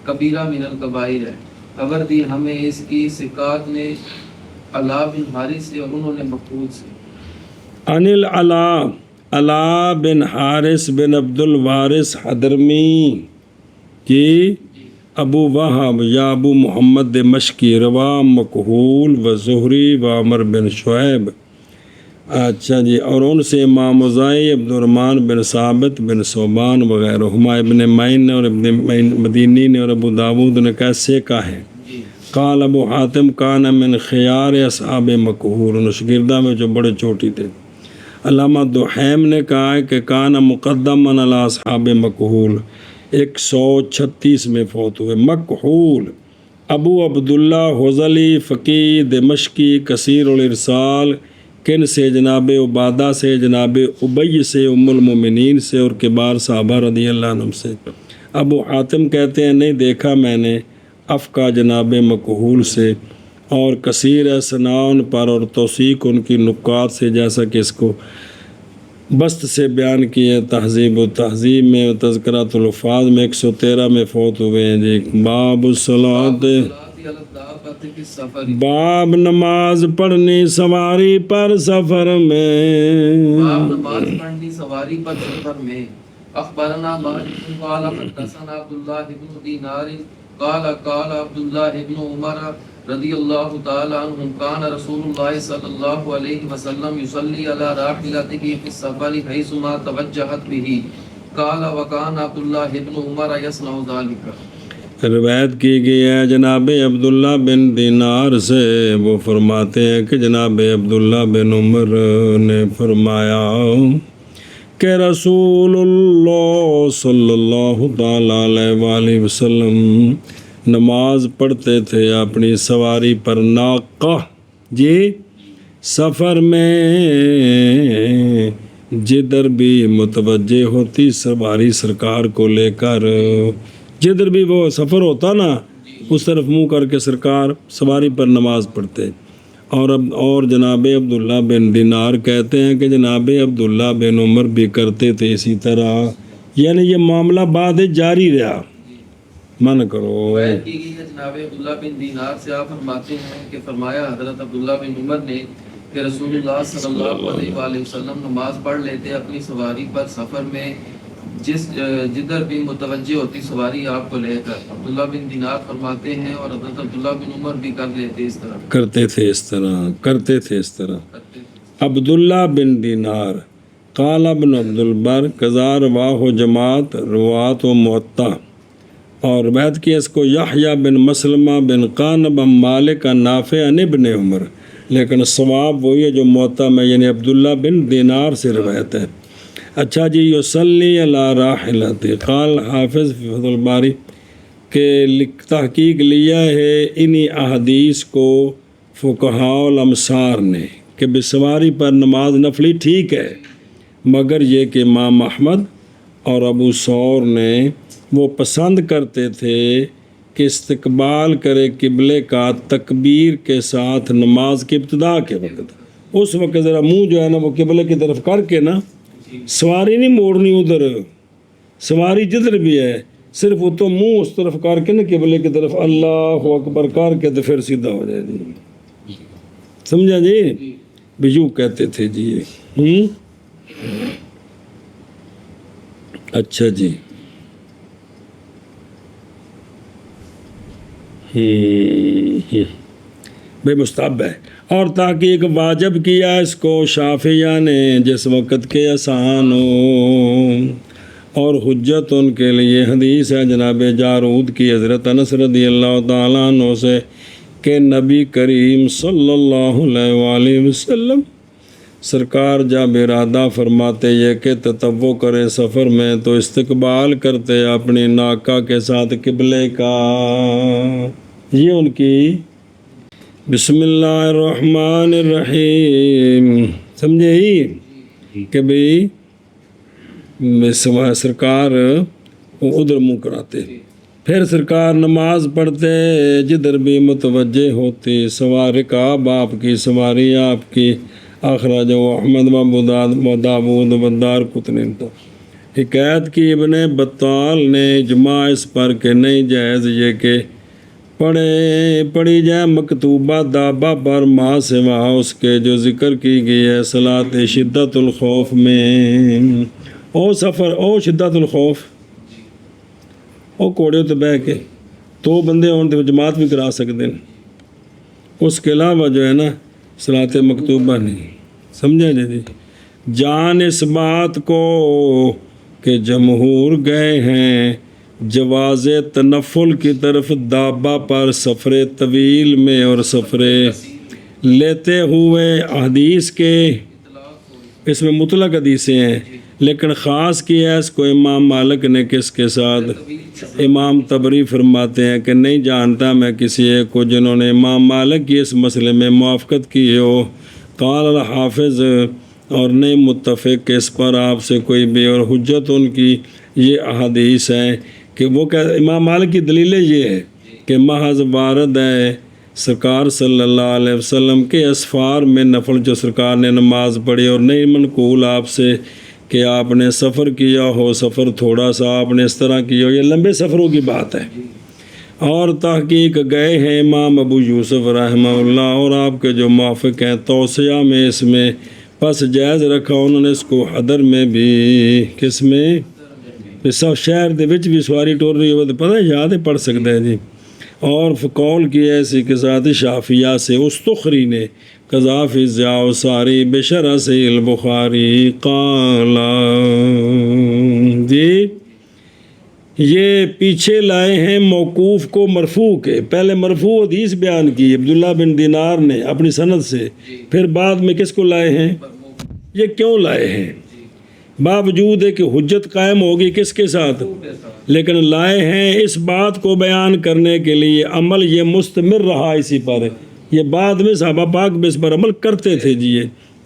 کبیرہ من الکبائر ہے. خبر دی ہمیں اس کی ثقات نے علا بن حارث سے، اور انہوں نے مقبول سے. انل علا بن حارث بن عبد الوارث حضرمی کی ابو وہب یا ابو محمد دمشقی روا مکحول و زہری و عمر بن شعیب. اچھا جی. اور ان سے امام اوزاعی، عبد الرحمن بن ثابت بن صوبان وغیرہ، ہما ابن معین نے اور ابن مدینی نے اور ابو داود نے کیسے کا ہے. قال ابو حاتم کان من خیار اصحاب مکحول، ان شاگردہ میں جو بڑے چوٹی تھے. علامہ دحیم نے کہا ہے کہ کان مقدما علی اصحاب مکحول، 136 میں فوت ہوئے. مکحول ابو عبداللہ حضلی فقی دمشقی کثیر الارسال، کن سے؟ جناب عبادہ سے، جناب ابی سے، ام المومنین سے، اور کبار صحابہ رضی اللہ عنہم سے. ابو حاتم کہتے ہیں نہیں دیکھا میں نے افقہ جناب مکحول سے، اور کثیر سناؤن پر اور توثیق ان کی نکات سے، جیسا کہ اس کو بست سے بیان کیا ہے. تہذیب و تہذیب میں، تذکرۃ الفاظ میں 113 میں فوت ہوئے ہیں. جی. باب الصلاۃ، باب نماز پڑھنی سواری پر سفر میں. باب نماز پڑھنی سواری پر سفر میں. اخبرنا مالک قال حدثنا عبد الله بن دینار قال قال عبد الله بن عمر رضی اللہ تعالی عنہ کان رسول اللہ صلی اللہ علیہ وسلم یصلی علی راحلته فی السفر حیث ما توجہت به. قال وکان عبد الله بن عمر یصنع ذلك. روایت کی گئی ہے جناب عبداللہ بن دینار سے، وہ فرماتے ہیں کہ جناب عبداللہ بن عمر نے فرمایا کہ رسول اللہ صلی اللہ تعالیٰ علیہ وآلہ وسلم نماز پڑھتے تھے اپنی سواری پر ناقہ. جی. سفر میں جدھر بھی متوجہ ہوتی سواری سرکار کو لے کر، جدھر بھی وہ سفر ہوتا نا اس طرف منہ کر کے سرکار سواری پر نماز پڑھتے. اور جناب عبداللہ بن دینار کہتے ہیں کہ جناب عبداللہ بن عمر بھی کرتے تھے اسی طرح، یعنی یہ معاملہ بعد جاری رہا. من کرو. روایت کی گئی ہے جناب عبداللہ بن دینار سے، آپ فرماتے ہیں کہ فرمایا حضرت عبداللہ بن عمر نے کہ رسول اللہ صلی اللہ علیہ وآلہ وسلم نماز پڑھ لیتے اپنی سواری پر سفر میں جدھر بھی متوجہ ہوتی سواری آپ کو لے کر. عبداللہ بن دینار فرماتے ہیں اور حضرت عبداللہ بن عمر بھی کر لیتے اس طرح. کرتے تھے اس طرح. عبداللہ بن دینار قال ابن عبد البر قضا رواہ جماعت روات و معطا، اور روایت کی اس کو یحییٰ بن مسلمہ بن قانب مالک نافع عن ابن عمر، لیکن ثواب وہی ہے جو معطا میں یعنی عبداللہ بن دینار سے روایت ہے. اچھا جی، یصلی علی راحلۃ، قال حافظ فی فتح الباری کہ تحقیق لیا ہے انہی احادیث کو فقہاء الامصار نے کہ بسواری پر نماز نفلی ٹھیک ہے، مگر یہ کہ امام احمد اور ابو ثور نے وہ پسند کرتے تھے کہ استقبال کرے قبلے کا تکبیر کے ساتھ نماز کی ابتدا کے وقت. اس وقت ذرا منہ جو ہے نا وہ قبلے کی طرف کر کے نا، سواری نہیں موڑنی ادھر، سواری جدھر بھی ہے صرف وہ تو منہ اس طرف کر کے نا قبلے کی طرف اللہ اکبر کر کے تو پھر سیدھا ہو جائے جی. سمجھا جی؟ بیجو کہتے تھے جی یہ. اچھا جی، بے مستحب ہے. اور تحقیق واجب کیا اس کو شافعیہ نے جس وقت کے آسان ہو، اور حجت ان کے لیے حدیث ہے جناب جارود کی حضرت انس رضی اللہ تعالیٰ عنہ سے کہ نبی کریم صلی اللہ علیہ وآلہ وسلم سرکار جب ارادہ فرماتے یہ کہ تطوع کرے سفر میں تو استقبال کرتے اپنی ناکہ کے ساتھ قبلے کا. یہ ان کی بسم اللہ الرحمن الرحیم، سمجھے ہی کہ بھئی سرکار ادھر منہ کراتے، پھر سرکار نماز پڑھتے جدھر بھی متوجہ ہوتی. سواری کا آپ کی سواری آپ کی. اخرج احمد و داود و دارقطنی. حکایت کی ابن بطال نے اجماع اس پر کہ نہیں جائز یہ کہ پڑھی جائے مکتوبہ دابہ پر ما سوا اس کے جو ذکر کی گئی ہے صلاۃ شدت الخوف میں. او سفر او شدت الخوف او کوڑے تو بہ کے تو بندے ہون تو جماعت بھی کرا سکتے ہیں. اس کے علاوہ جو ہے نا صلاۃ مکتوبہ نہیں. سمجھا جی؟ جان اس بات کو کہ جمہور گئے ہیں جواز تنفل کی طرف دابہ پر سفر طویل میں اور سفر لیتے ہوئے. حدیث کے اس میں مطلق حدیثیں ہیں لیکن خاص کیا ہے اس کو امام مالک نے کس کے ساتھ. امام طبری فرماتے ہیں کہ نہیں جانتا میں کسی ایک کو جنہوں نے امام مالک کی اس مسئلے میں موافقت کی ہو. قال الحافظ، اور نہیں متفق کہ اس پر آپ سے کوئی بھی، اور حجت ان کی یہ احادیث ہیں کہ وہ کہ امام مالک کی دلیل یہ ہے کہ محض وارد ہے سرکار صلی اللہ علیہ وسلم کے اسفار میں نفل جو سرکار نے نماز پڑھی، اور نہیں منقول آپ سے کہ آپ نے سفر کیا ہو، سفر تھوڑا سا آپ نے اس طرح کیا ہو، یہ لمبے سفروں کی بات ہے. اور تحقیق گئے ہیں امام ابو یوسف رحمہ اللہ اور آپ کے جو موافق ہیں توسیہ میں اس میں، پس جائز رکھا انہوں نے اس کو حضر میں بھی. کس میں؟ سب شہر دے وچ بھی سواری ٹور رہی ہو تو پتہ یاد ہے پڑھ سکتے ہیں جی. اور قول کیا ایسی کے ساتھ شافعیہ سے استخری نے قضا فی ضیاء ساری بشرح سے البخاری قال جی. یہ پیچھے لائے ہیں موقوف کو مرفوع کے. پہلے مرفوع حدیث بیان کی عبداللہ بن دینار نے اپنی سند سے، پھر بعد میں کس کو لائے ہیں؟ یہ کیوں لائے ہیں؟ باوجود ہے کہ حجت قائم ہوگی کس کے ساتھ، لیکن لائے ہیں اس بات کو بیان کرنے کے لیے عمل یہ مستمر رہا اسی پر. یہ بعد میں صحابہ پاک بھی اس پر عمل کرتے تھے جی.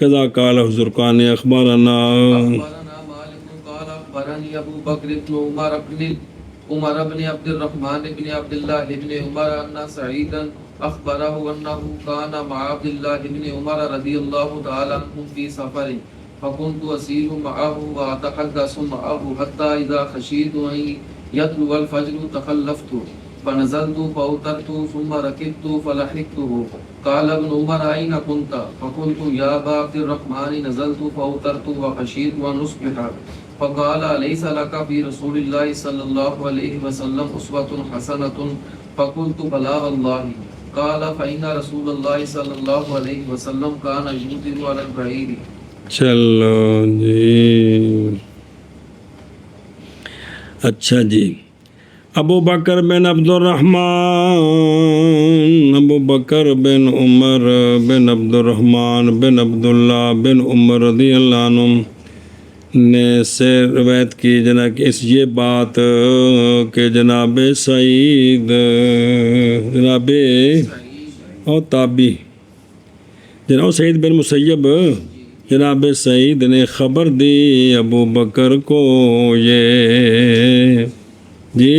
قضا قال حضرقان اخبارنا أخبرني أبو بكر بن عمر بن عبد الرحمن بن عبد الله بن عمر أن سعيدا أخبره أنه كان مع عبد الله بن عمر رضي الله تعالى عنه في سفر فكنت أسير معه وأتحدث معه حتى إذا خشيت أن يطلع الفجر تخلفت فنزلت فأوترت ثم ركبت فلحقته قال ابن عمر أين كنت فقلت يا أبا عبد الرحمن نزلت فأوترت وخشيت أن أصبح فقال أليس لك في رسول الله صلى الله عليه وسلم أسوة حسنة فقلت بلى والله قال فإن رسول الله صلى الله عليه وسلم كان يوتر على البعير. چلو جی اچھا جی. ابو بکر بن عبد الرحمن، ابو بکر بن عمر بن عبد الرحمن بن عبداللہ بن عمر رضی اللہ عنہ نے سے روایت کی جناب اس یہ بات کہ جناب سعید جناب اور تابی جناب سعید بن مسیب جناب سعید نے خبر دی ابو بکر کو یہ جی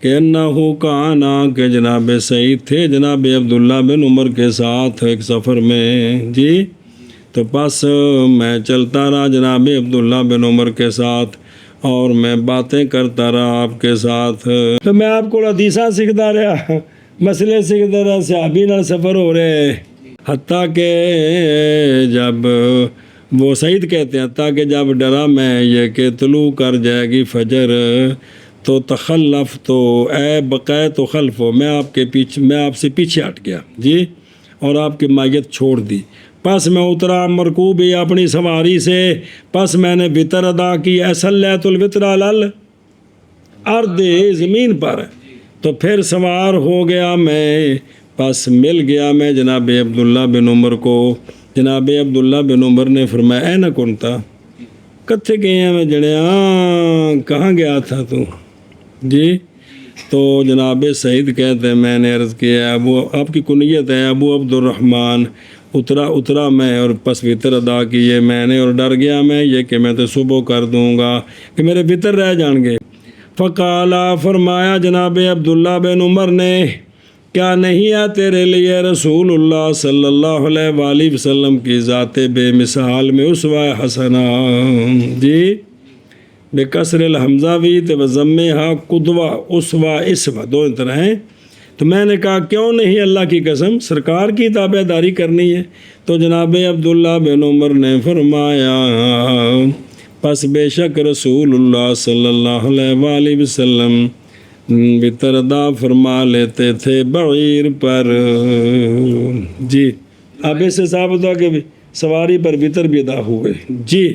کہ انہو کانا کہ جناب سعید تھے جناب عبداللہ بن عمر کے ساتھ ایک سفر میں جی. تو پس میں چلتا رہا جناب عبداللہ بن عمر کے ساتھ اور میں باتیں کرتا رہا آپ کے ساتھ. تو میں آپ کو حدیثاں سیکھتا رہا، مسئلے سیکھتا رہا، صحابی نال سفر ہو رہے، حتیٰ کہ جب وہ سعید کہتے ہیں حتیٰ کہ جب ڈرا میں یہ کہ طلوع کر جائے گی فجر تو تخلف تو اے بقائے تو خلف ہو، میں آپ سے پیچھے ہٹ گیا جی اور آپ کی مائیت چھوڑ دی. پس میں اترا مرکوبی اپنی سواری سے، پس میں نے وطر ادا کی صلیت الوطر علی الارض زمین پر، تو پھر سوار ہو گیا میں، پس مل گیا میں جناب عبداللہ بن عمر کو. جناب عبداللہ بن عمر نے فرمایا اے نہ کنتا کتھے گئے ہیں میں جڑیا کہاں گیا تھا تو جی. تو جناب سعید کہتے ہیں میں نے عرض کیا ابو آپ کی کنیت ہے ابو عبد الرحمن، اترا میں اور پس وطر ادا کیے میں نے اور ڈر گیا میں یہ کہ میں تو صبح کر دوں گا کہ میرے وطر رہ جان گے. فقالا فرمایا جناب عبداللہ بن عمر نے کیا نہیں ہے تیرے لیے رسول اللہ صلی اللہ علیہ وآلہ وسلم کی ذات بے مثال میں اسوہ حسنہ جی بے کسر الحمزہ بھی تے وضمہا قدوہ اسوہ اسوہ دو طرح ہیں. تو میں نے کہا کیوں نہیں اللہ کی قسم سرکار کی تابع داری کرنی ہے. تو جناب عبداللہ بن عمر نے فرمایا پس بے شک رسول اللہ صلی اللہ علیہ وآلہ وسلم وطر ادا فرما لیتے تھے بعیر پر جی. اب اس سے ثابت ہوا کہ سواری پر وطر بھی ادا ہوئے جی.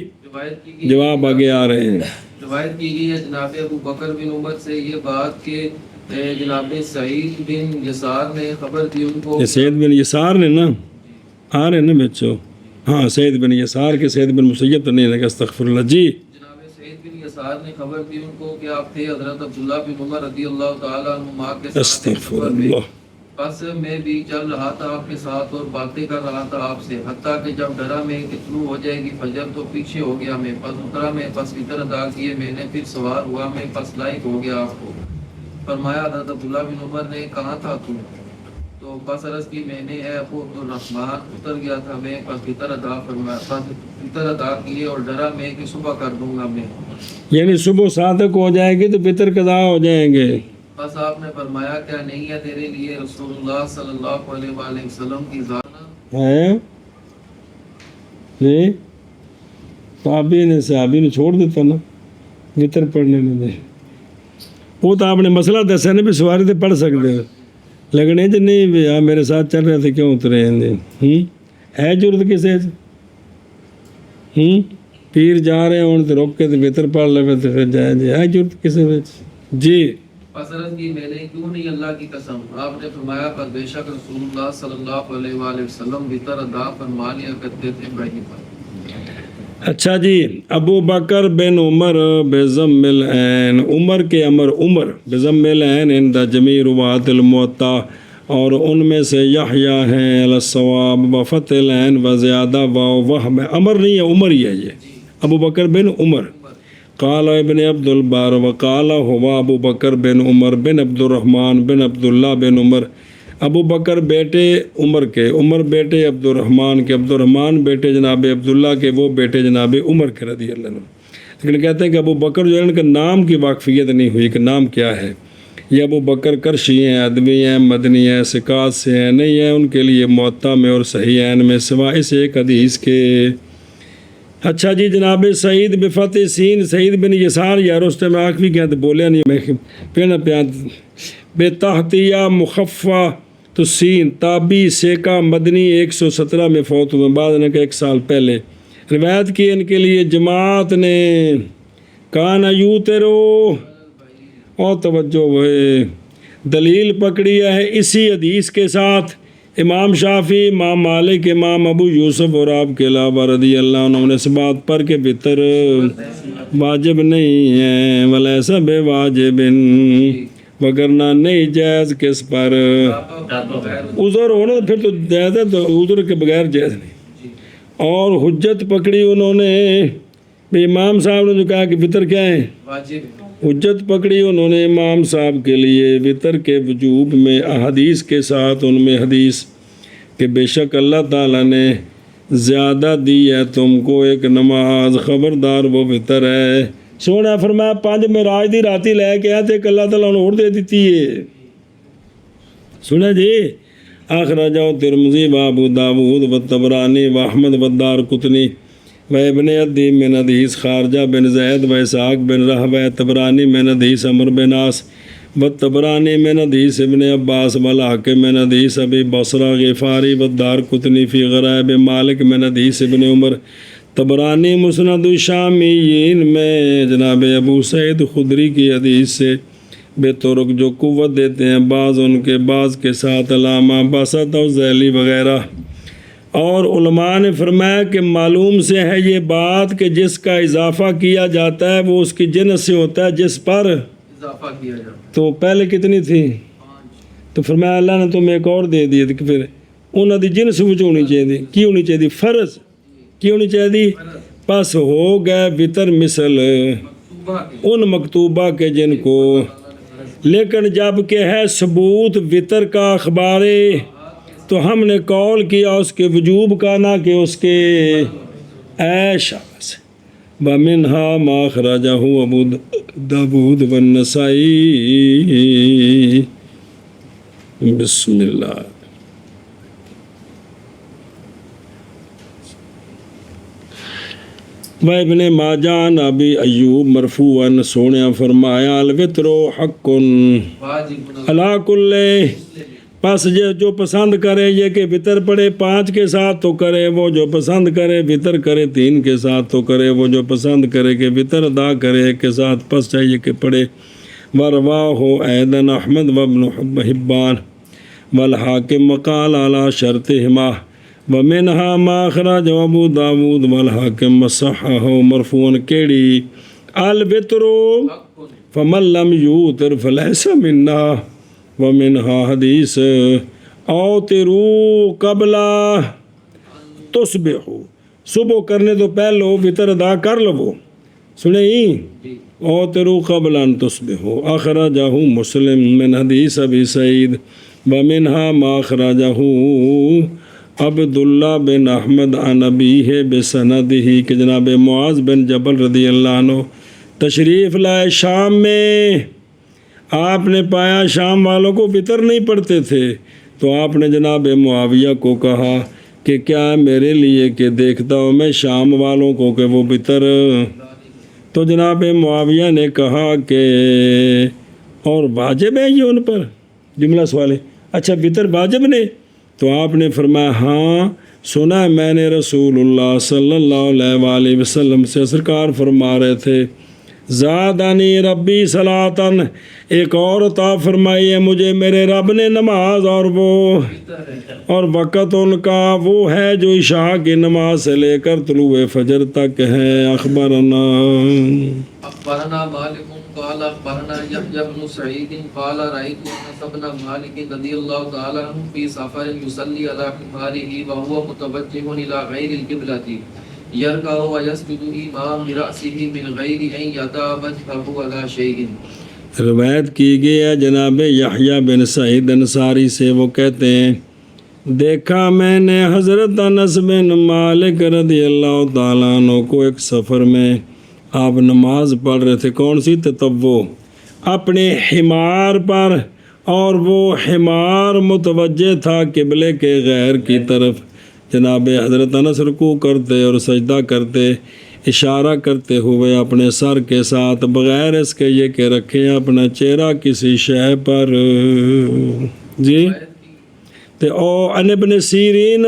جواب آگے آ رہے ہیں. روایت کی گئی ہے جناب ابو بکر بن عمر سے یہ بات کہ جناب سعید بن یسار نے خبر دی ان کو. سعید بن یسار نے نا آ رہے ہیں نا بچوں، ہاں سعید بن یسار کے سعید بن مسیب تو نہیں لگا استغفر اللہ جی. جناب سعید بن یسار نے خبر دی ان کو کہ آپ تھے حضرت عبداللہ بن عمر رضی اللہ تعالیٰ عنہما کے ساتھ استغفر اللہ. بس میں بھی چل رہا تھا آپ کے ساتھ اور باتیں کر رہا تھا آپ سے، حتیٰ کہ جب ڈرا میں کہ طلوع ہو جائے گی فجر تو پیچھے ہو گیا میں، پس اترا میں، پس وطر ادا کیے میں نے، پھر سوار ہوا میں، پس لائق ہو گیا آپ کو. فرمایا حضرت عبداللہ بن عمر نے کہاں تھا تو پس عرض کی میں نے اے ابو عبد الرحمن اتر گیا تھا میں، پس وطر ادا فرمایا، پس وطر ادا کیے اور ڈرا میں کہ صبح کر دوں گا میں. یعنی صبح صادق ہو جائے گی تو وطر قضا ہو جائیں گے. بس آپ نے فرمایا کیا نہیں ہے تیرے لیے رسول اللہ صلی اللہ علیہ وآلہ وسلم کی ذات ہے جی. صحابی نے چھوڑ دیتا نا وطر پڑھنے میں دے. وہ تو آپ نے مسئلہ دسا نا بھی سواری تو پڑھ سکتے ہو لیکن یہ نہیں بھی آپ میرے ساتھ چل رہے تھے کیوں اترے ہیں ہے ضرورت کسے پیر جا رہے ہوں تو روک کے تو وطر پڑھ لے تو پھر جائے جی ہے ضرورت کسے جی. پسرت کی میں نے کیوں نہیں اللہ کی قسم. آپ نے فرمایا پر بے شک رسول اللہ صلی اللہ علیہ وآلہ وسلم وطر ادا فرما لیا کرتے تھے وہیں پر. اچھا جی. ابو بکر بن عمر بضم العین عمر کے عمر بضم العین عند جمیع روات الموطا اور ان میں سے یحییٰ ہیں الصواب بفتح العین و زیادہ وہم عمر نہیں ہے عمر ہی ہے یہ ابو بکر بن عمر. قال ابن عبد البار وقال ہوا ابو بکر بن عمر بن عبد الرحمن بن عبداللہ بن عمر. ابو بکر بیٹے عمر کے، عمر بیٹے عبد الرحمن کے، عبد الرحمن بیٹے جناب عبداللہ کے، وہ بیٹے جناب عمر کے رضی اللہ عنہ. لیکن کہتے ہیں کہ ابو بکر جو ہے ان کا نام کی واقفیت نہیں ہوئی کہ نام کیا ہے. یہ ابو بکر کرشی ہیں، ادبی ہیں، مدنی ہیں، ثقات سے ہیں، نہیں ہیں ان کے لیے موطا میں اور صحیحین میں سوا اس ایک حدیث کے۔ اچھا جی، جناب سعید بفتح سین، سعید بن یسار، یار اس ٹائم آنکھ بھی گیا تو بولیا نہیں، میں پینا پیان بے تحتیہ مخفہ تو سین تابی سیکا مدنی 117 میں فوت ہوئے، بعد نے کہ 1 سال پہلے روایت کی ان کے لیے جماعت نے۔ کان یوترو، اور توجہ ہوئے، دلیل پکڑی ہے اسی حدیث کے ساتھ امام شافعی، امام مالک، امام ابو یوسف اور آپ کے علاوہ رضی اللہ عنہ نے اس بات پر کہ وطر واجب نہیں ہے، ولیسا بے واجب، وگرنہ نہیں جائز کس پر عذر ہونا، پھر تو جائز ہے، تو عذر کے بغیر جائز نہیں۔ اور حجت پکڑی انہوں نے، امام صاحب نے جو کہا کہ وطر کیا ہے حجت پکڑی انہوں نے امام صاحب کے لیے وطر کے وجوب میں احادیث کے ساتھ، ان میں حدیث کہ بے شک اللہ تعالیٰ نے زیادہ دی ہے تم کو ایک نماز، خبردار وہ وطر ہے۔ سونا فرمایا 5 معراج دی راتی لے کے آتے کہ اللہ تعالیٰ نے اور دے دیتی ہے۔ سنا جی، اخرجہ ترمذی و ابو داود و طبرانی و احمد و دارقطنی و ابن عدی من حدیث خارجہ بن زید و اسحاق بن رہوہ، طبرانی من حدیث عمرو بن عاص و طبرانی من حدیث ابن عباس و الحاکم من حدیث ابی بصرہ غفاری و دارقطنی فی غرائب مالک من حدیث ابن عمر، طبرانی مسند الشامیین میں جناب ابو سعید خدری کی حدیث سے بے طرق جو قوت دیتے ہیں، بعض ان کے بعض کے ساتھ علامہ بسط و ذیلی وغیرہ۔ اور علماء نے فرمایا کہ معلوم سے ہے یہ بات کہ جس کا اضافہ کیا جاتا ہے وہ اس کی جنس سے ہوتا ہے جس پر اضافہ کیا جاتا ہے۔ تو پہلے کتنی تھی؟ تو فرمایا اللہ نے تمہیں ایک اور دے دی، کہ پھر انہوں دی جنس وچ ہونی چاہیے، کی ہونی چاہیے؟ فرض کی ہونی چاہیے؟ پس ہو گئے وطر مثل ان مکتوبہ کے جن کو، لیکن جب کہ ہے ثبوت وطر کا اخبار تو ہم نے قول کیا اس کے وجوب کا، نہ کہ اس کے شاباش۔ وَمِنْهَا مَا أَخْرَجَهُ أَبُو داود وَالنَّسَائِي۔ بسم اللہ۔ وابن ماجہ عن ابی ایوب مرفوعاً، سونے فرمایا الوتر حق علی کل، پس جو پسند کرے یہ کہ وطر پڑھے 5 کے ساتھ تو کرے، وہ جو پسند کرے وطر کرے 3 کے ساتھ تو کرے، وہ جو پسند کرے کہ وطر ادا کرے 1 کے ساتھ، پس چاہیے کہ پڑھے۔ ورواہ ایضاً احمد وابن حبان والحاکم وقال علی شرطہما ومنہا ما اخرج ابو داود والحاکم وصححہ مرفوعاً۔ کیڑی الوتر فمن لم یوتر فلیس منا، ومنہا حدیث اوتروا قبل تصبحوا، صبح کرنے تو پہلو وطر ادا کر لو، سنیں اوتروا قبل ان تصبحوا، اخرجہ مسلم من حدیث ابی سعید، ومنہا ما اخرجہ عبداللہ بن احمد عن ابیہ بسندہ، کہ جناب معاذ بن جبل رضی اللہ عنہ تشریف لائے شام میں، آپ نے پایا شام والوں کو وطر نہیں پڑھتے تھے، تو آپ نے جناب معاویہ کو کہا کہ کیا میرے لیے کہ دیکھتا ہوں میں شام والوں کو کہ وہ وطر، تو جناب معاویہ نے کہا کہ اور واجب ہے یہ ان پر، جملہ سوال ہے، اچھا وطر واجب نے؟ تو آپ نے فرمایا ہاں سنا میں نے رسول اللہ صلی اللہ علیہ وآلہ وسلم سے، سرکار فرما رہے تھے زادانی ربی صلاتن، ایک اور عطا فرمائی ہے مجھے میرے رب نے نماز، اور وہ اور وقت ان کا وہ ہے جو عشاء کی نماز سے لے کر طلوع فجر تک ہے۔ اخبرنا مالک قال اخبرنا يحيى بن سعيد قال رأيت انس بن مالك رضي الله تعالى عنه في سفر يصلي على حماره وهو متوجه الى غير القبلة يركع ويسجد امام برأسه من غير ان يضع وجهه على شيء۔ روایت کی گئی ہے جناب یحییٰ بن سعید انصاری سے، وہ کہتے ہیں دیکھا میں نے حضرت انس بن مالک رضی اللہ تعالیٰ عنہ کو ایک سفر میں، آپ نماز پڑھ رہے تھے، کون سی؟ تطوع، اپنے حمار پر، اور وہ حمار متوجہ تھا قبلے کے غیر کی طرف۔ جناب حضرت انس رکوع کرتے اور سجدہ کرتے، اشارہ کرتے ہوئے اپنے سر کے ساتھ، بغیر اس کے یہ کہ رکھیں اپنا چہرہ کسی شے پر۔ جی تے او ان ابن سیرین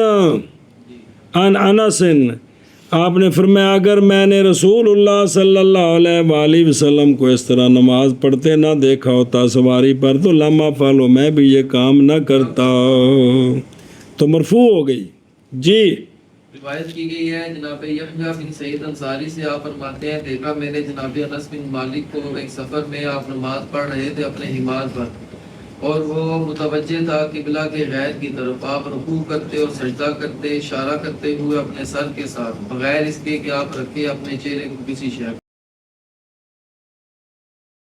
ان انس، آپ نے فرمایا اگر میں نے رسول اللہ صلی اللہ علیہ وآلہ وسلم کو اس طرح نماز پڑھتے نہ دیکھا ہوتا سواری پر تو لما فالو، میں بھی یہ کام نہ کرتا۔ تو مرفوع ہو گئی۔ جی روایت کی گئی ہے جناب یحییٰ بن سعید انصاری سے، آپ فرماتے ہیں دیکھا میں نے جناب انس بن مالک کو ایک سفر میں آپ نماز پڑھ رہے تھے اپنے حمار پر، اور وہ متوجہ تھا قبلہ کے غیر کی طرف۔ آپ رکوع کرتے اور سجدہ کرتے، اشارہ کرتے ہوئے اپنے سر کے ساتھ، بغیر اس کے کہ آپ رکھے اپنے چہرے کو کسی شے